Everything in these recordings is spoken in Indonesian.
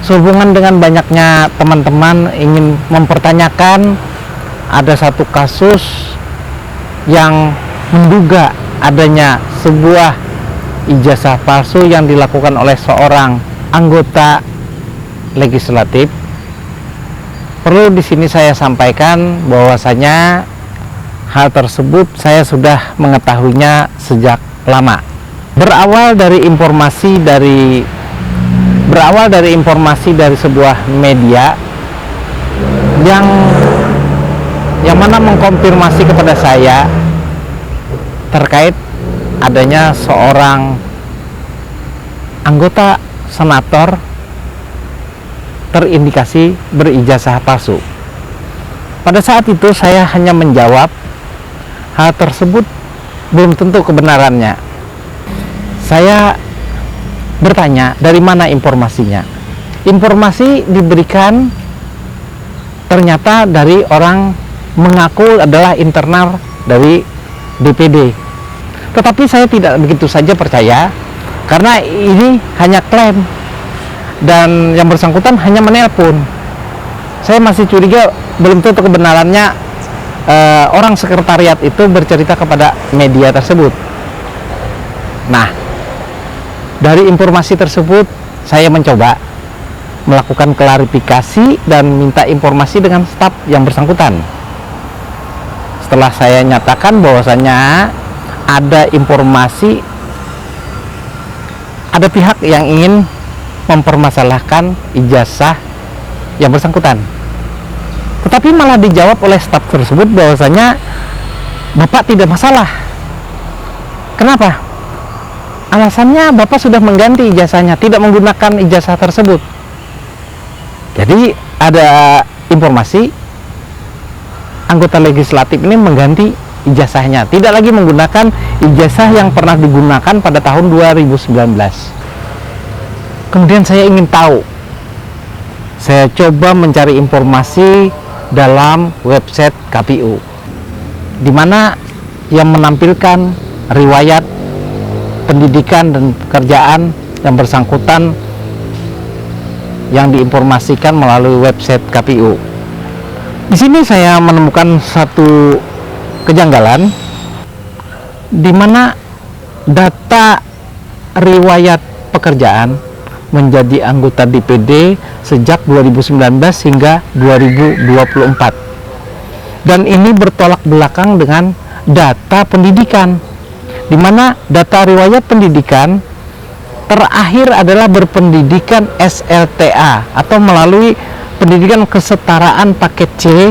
Sehubungan dengan banyaknya teman-teman ingin mempertanyakan, ada satu kasus yang menduga adanya sebuah ijazah palsu yang dilakukan oleh seorang anggota legislatif. Perlu di sini saya sampaikan bahwasanya hal tersebut saya sudah mengetahuinya sejak lama. Berawal dari informasi dari sebuah media yang mana mengkonfirmasi kepada saya terkait adanya seorang anggota senator terindikasi berijazah palsu. Pada saat itu saya hanya menjawab hal tersebut belum tentu kebenarannya. Saya bertanya dari mana informasinya. Informasi diberikan ternyata dari orang mengaku adalah internal dari DPD. Tetapi saya tidak begitu saja percaya, karena ini hanya klaim dan yang bersangkutan hanya menelpon. Saya masih curiga belum tentu kebenarannya. Orang sekretariat itu bercerita kepada media tersebut. Nah, dari informasi tersebut saya mencoba melakukan klarifikasi dan minta informasi dengan staf yang bersangkutan. Setelah saya nyatakan bahwasanya ada informasi, ada pihak yang ingin mempermasalahkan ijazah yang bersangkutan, tetapi malah dijawab oleh staf tersebut bahwasanya Bapak tidak masalah. Kenapa? Alasannya Bapak sudah mengganti ijazahnya, tidak menggunakan ijazah tersebut. Jadi ada informasi anggota legislatif ini mengganti ijazahnya, tidak lagi menggunakan ijazah yang pernah digunakan pada tahun 2019. Kemudian saya ingin tahu, saya coba mencari informasi dalam website KPU, di mana yang menampilkan riwayat pendidikan dan pekerjaan yang bersangkutan yang diinformasikan melalui website KPU. Di sini saya menemukan satu kejanggalan, di mana data riwayat pekerjaan menjadi anggota DPD sejak 2019 hingga 2024, dan ini bertolak belakang dengan data pendidikan, di mana data riwayat pendidikan terakhir adalah berpendidikan SLTA atau melalui pendidikan kesetaraan paket C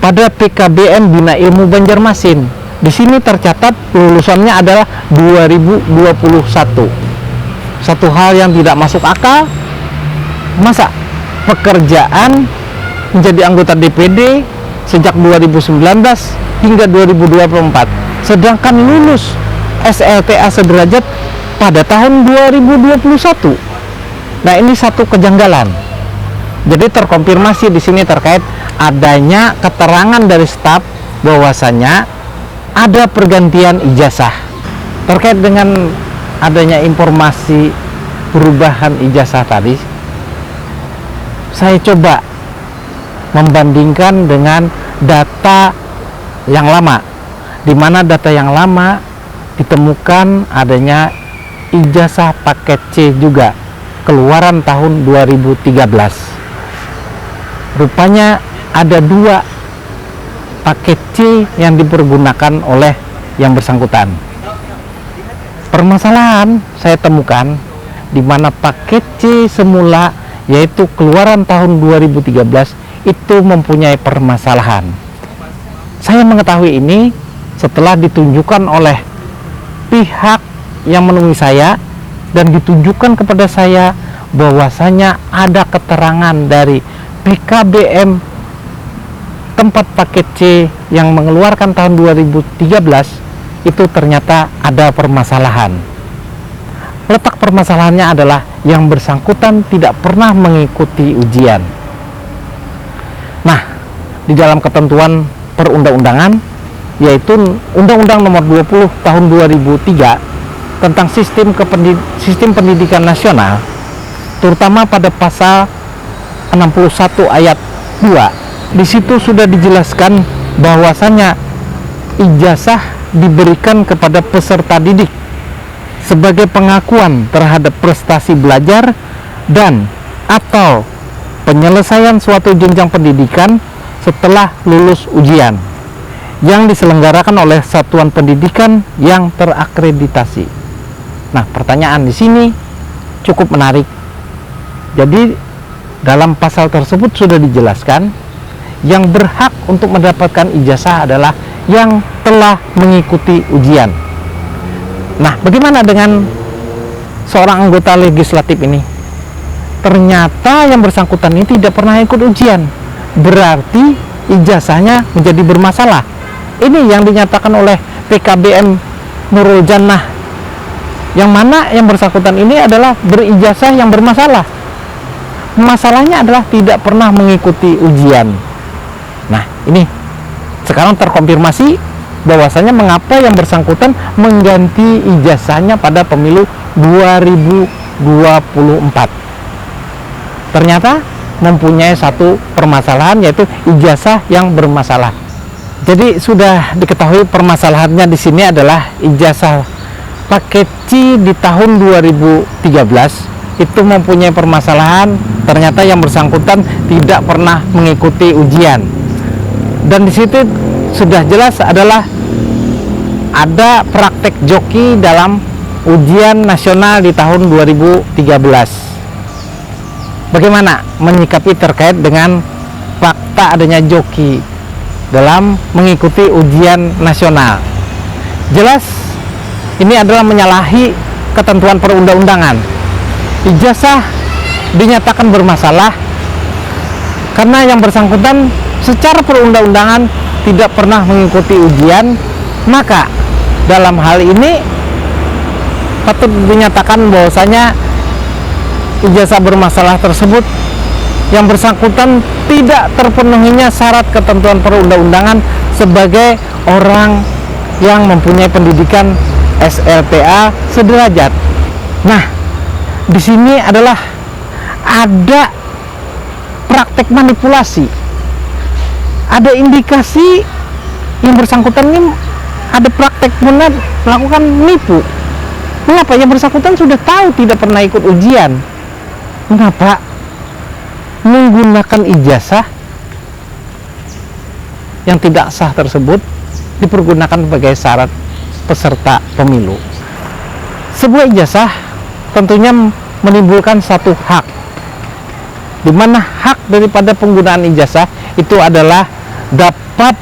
pada PKBM Bina Ilmu Banjarmasin. Di sini tercatat lulusannya adalah 2021. Satu hal yang tidak masuk akal, masa pekerjaan menjadi anggota DPD sejak 2019 hingga 2024, sedangkan lulus SLTA sederajat pada tahun 2021. Nah, ini satu kejanggalan. Jadi terkonfirmasi di sini terkait adanya keterangan dari staf bahwasanya ada pergantian ijazah. Terkait dengan adanya informasi perubahan ijazah tadi, saya coba membandingkan dengan data yang lama, di mana data yang lama ditemukan adanya ijazah paket C juga keluaran tahun 2013. Rupanya ada 2 paket C yang dipergunakan oleh yang bersangkutan. Permasalahan saya temukan di mana paket C semula, yaitu keluaran tahun 2013, itu mempunyai permasalahan. Saya mengetahui ini setelah ditunjukkan oleh pihak yang menemui saya dan ditunjukkan kepada saya bahwasanya ada keterangan dari PKBM tempat paket C yang mengeluarkan tahun 2013 itu ternyata ada permasalahan. Letak permasalahannya adalah yang bersangkutan tidak pernah mengikuti ujian. Nah, di dalam ketentuan perundang-undangan, yaitu Undang-Undang Nomor 20 Tahun 2003 tentang sistem pendidikan nasional, terutama pada pasal 61 ayat 2. Di situ sudah dijelaskan bahwasanya ijazah diberikan kepada peserta didik sebagai pengakuan terhadap prestasi belajar dan atau penyelesaian suatu jenjang pendidikan setelah lulus ujian yang diselenggarakan oleh satuan pendidikan yang terakreditasi. Nah, pertanyaan di sini cukup menarik. Jadi dalam pasal tersebut sudah dijelaskan yang berhak untuk mendapatkan ijazah adalah yang telah mengikuti ujian. Nah, bagaimana dengan seorang anggota legislatif ini? Ternyata yang bersangkutan ini tidak pernah ikut ujian. Berarti ijazahnya menjadi bermasalah. Ini yang dinyatakan oleh PKBM Nurul Jannah, yang mana yang bersangkutan ini adalah berijazah yang bermasalah. Masalahnya adalah tidak pernah mengikuti ujian. Nah, ini sekarang terkonfirmasi bahwasanya mengapa yang bersangkutan mengganti ijazahnya pada pemilu 2024. Ternyata mempunyai satu permasalahan, yaitu ijazah yang bermasalah. Jadi sudah diketahui permasalahannya di sini adalah ijazah paket C di tahun 2013 itu mempunyai permasalahan. Ternyata yang bersangkutan tidak pernah mengikuti ujian. Dan di situ sudah jelas adalah ada praktek joki dalam ujian nasional di tahun 2013. Bagaimana menyikapi terkait dengan fakta adanya joki dalam mengikuti ujian nasional? Jelas ini adalah menyalahi ketentuan perundang-undangan. Ijazah dinyatakan bermasalah karena yang bersangkutan secara perundang-undangan tidak pernah mengikuti ujian, maka dalam hal ini patut dinyatakan bahwasanya ijazah bermasalah tersebut yang bersangkutan tidak terpenuhinya syarat ketentuan perundang-undangan sebagai orang yang mempunyai pendidikan SLTA sederajat. Nah, di sini adalah ada praktek manipulasi, ada indikasi yang bersangkutan ini ada praktek melakukan nipu. Mengapa yang bersangkutan sudah tahu tidak pernah ikut ujian, mengapa menggunakan ijazah yang tidak sah tersebut dipergunakan sebagai syarat peserta pemilu? Sebuah ijazah tentunya menimbulkan satu hak, di mana hak daripada penggunaan ijazah itu adalah dapat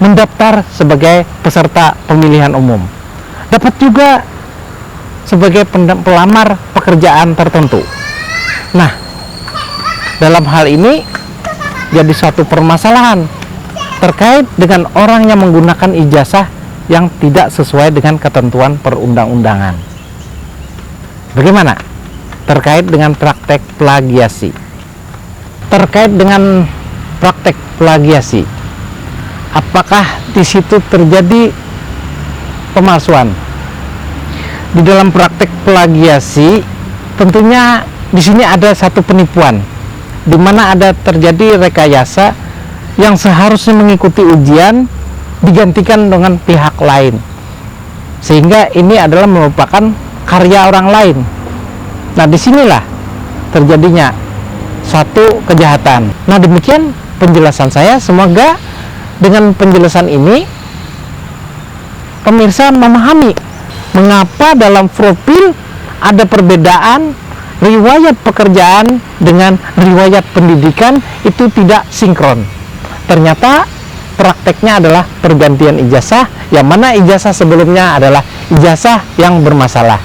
mendaftar sebagai peserta pemilihan umum, dapat juga sebagai pelamar pekerjaan tertentu. Nah, dalam hal ini jadi suatu permasalahan terkait dengan orang yang menggunakan ijazah yang tidak sesuai dengan ketentuan perundang-undangan. Bagaimana terkait dengan praktek plagiasi? Terkait dengan praktek plagiasi, apakah di situ terjadi pemalsuan? Di dalam praktek plagiasi tentunya di sini ada satu penipuan, di mana ada terjadi rekayasa yang seharusnya mengikuti ujian digantikan dengan pihak lain, sehingga ini adalah merupakan karya orang lain. Nah, disinilah terjadinya suatu kejahatan. Nah, demikian penjelasan saya. Semoga dengan penjelasan ini pemirsa memahami mengapa dalam profil ada perbedaan riwayat pekerjaan dengan riwayat pendidikan itu tidak sinkron. Ternyata prakteknya adalah pergantian ijazah, yang mana ijazah sebelumnya adalah ijazah yang bermasalah.